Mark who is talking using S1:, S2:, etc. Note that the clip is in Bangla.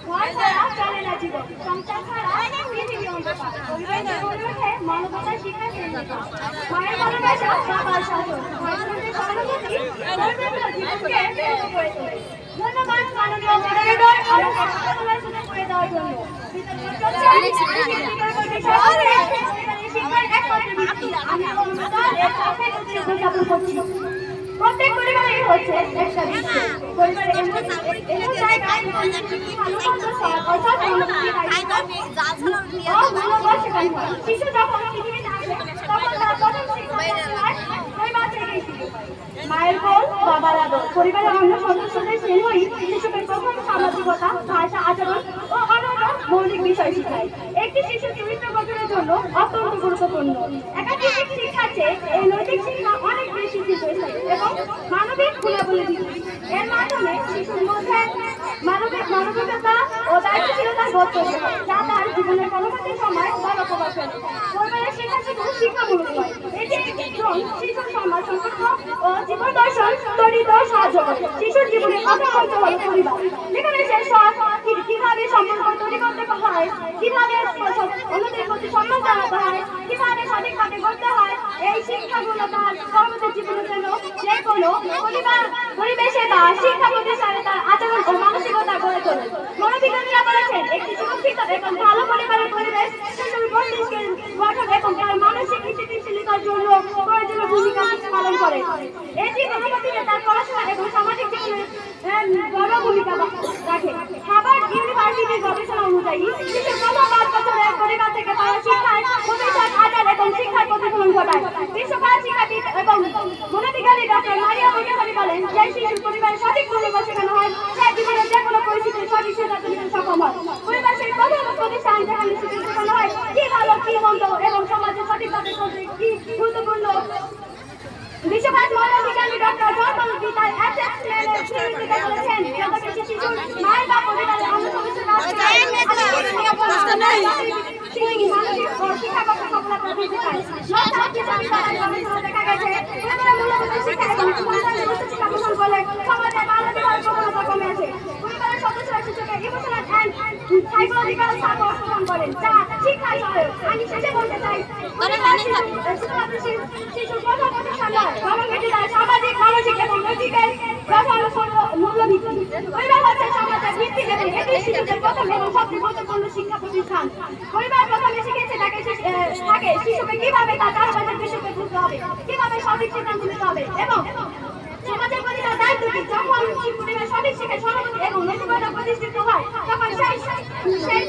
S1: ভয় ছাড়া চলে না জীবন, সংসার ছাড়া পৃথিবী অন্ধকার। পরিবারে গড়ে ওঠে মানবতার শিক্ষার কেন্দ্র। মায়ের ভালোবাসা, বাবার শাসন, ভাই-বোনদের সহানুভূতি জীবনকে পূর্ণ করে তোলে। ধন্যবাদ মাননীয় মডারেটর আমার কথাগুলোর সাথে করে দেওয়ার জন্য। প্রত্যেক পরিবারেই হচ্ছে একটা বিষয়। পরিবারে এমন জায়গায় শিশু যখন পৃথিবীতে আসে তখন তার প্রথম পরিবার থেকেই শিখে। মায়ের কোল, বাবার আদর, পরিবারের অন্য সদস্যদের স্নেহই শিশুকে প্রথম সামাজিকতা, ভাষা, আচরণ ও অন্যান্য মৌলিক বিষয় শিখায়। একটি শিশুর চরিত্র গঠনের জন্য অত্যন্ত গুরুত্বপূর্ণ। একাধিক শিক্ষার চেয়ে এই নৈতিক শিক্ষা অনেক বেশি দীর্ঘস্থায়ী এবং মানবিক গুণাবলী দিচ্ছে। এর মাধ্যমে শিশুর মধ্যে মানবিকতা ও দায়িত্বশীলতা বোধ তৈরি হয়, যা তার জীবনের পরবর্তী সময় বড় প্রভাব ফেলে। পরিবারের শিক্ষা শুধু শিক্ষামূলক নয়, এটি একজন শিশুর সমাজ সম্পর্ক ও জীবন দর্শন তৈরিতে সাহায্য করে। শিশুর জীবনের প্রথম অংশ হল পরিবার, যেখানে সে কিভাবে সম্পর্ক তৈরি করতে হয়, কিভাবে অন্যদের প্রতি সম্মান জানাতে হয়, কিভাবে সঠিকভাবে করতে হয়। এই শিক্ষাগুলো তার পরবর্তী জীবনের জন্য যে কোনো পরিবেশে বা শিক্ষা প্রতিষ্ঠানে তার আচরণ ও মানসিকতা গড়ে তোলে। মনোবিজ্ঞানীরা বলেছেন, একটি সুরক্ষিত এবং ভালো পরিবারের পরিবেশ শিশুর মস্তিষ্কের গঠন এবং তার মানসিক স্থিতিশীলতার জন্য প্রয়োজনীয় ভূমিকা পালন করে। এটি পরবর্তীতে তার পড়াশোনা এবং সামাজিক জীবনে বড় ভূমিকা রাখে। হার্ভার্ড ইউনিভার্সিটির গবেষণা অনুযায়ী শিশুর প্রথম 5 বছরের পরিবার থেকে পাওয়া শিক্ষায় ভবিষ্যৎ আচার এবং শিক্ষার প্রতিফলন ঘটায়। বিশ্বকাল শিক্ষাবিদ এবং মনোবিজ্ঞানী ডক্টর মারিয়া মোন্টেসরি বলেন, যে শিশুর পরিবারের সঠিক মূল্যবোধ শেখানো হয়, সে জীবনের যে কোনো পরিস্থিতির সঠিক সিদ্ধান্ত নিতে সক্ষম হয়। পরিবার সেই প্রথম প্রতিষ্ঠান যেখানে শিশুকে শেখানো হয় কি ভালো কি মন্দ এবং সমাজে সঠিকভাবে চলতে কি গুরুত্বপূর্ণ। বিশ্বকাল মনোবিজ্ঞানী ডক্টর জর্মান গীতায় বলেছেন, যতক্ষণ শিশুর মায়ের বা পরিবারের অন্য সদস্যরা শিক্ষাগত সফলতা দিতে পারে। দেখা গেছে সমাজে মানবিকতার প্রবণতা কমে আসে। পরিবারের সদস্যরা শিশুকে ইমোশনাল এন্ড সাইকোলজিক্যাল সাপোর্ট প্রদান করেন, যা শিক্ষায় সহায়ক। আমি শেষে বলতে চাই, শিশুর প্রথম প্রতিষ্ঠান নয়, বরং এটি তার সামাজিক, মানসিক এবং নৈতিকের প্রধান মূল্যভিত্তি। পরিবার হচ্ছে সমাজের ভিত্তি এবং এটি শিশুদের প্রথম এবং সবচেয়ে গুরুত্বপূর্ণ শিক্ষা প্রতিষ্ঠান। পরিবার প্রথমে শিখেছে থাকে শিশুকে কিভাবে তার চারপাশের বিষয়কে বুঝতে হবে, কিভাবে সঠিক সিদ্ধান্ত নিতে হবে এবং সমাজের প্রতি তার দায়িত্ব কি। যখন পরিবার সঠিক শিক্ষায় সহানুভূতি এবং নৈতিকতা প্রতিষ্ঠিত হয়, তখন সেই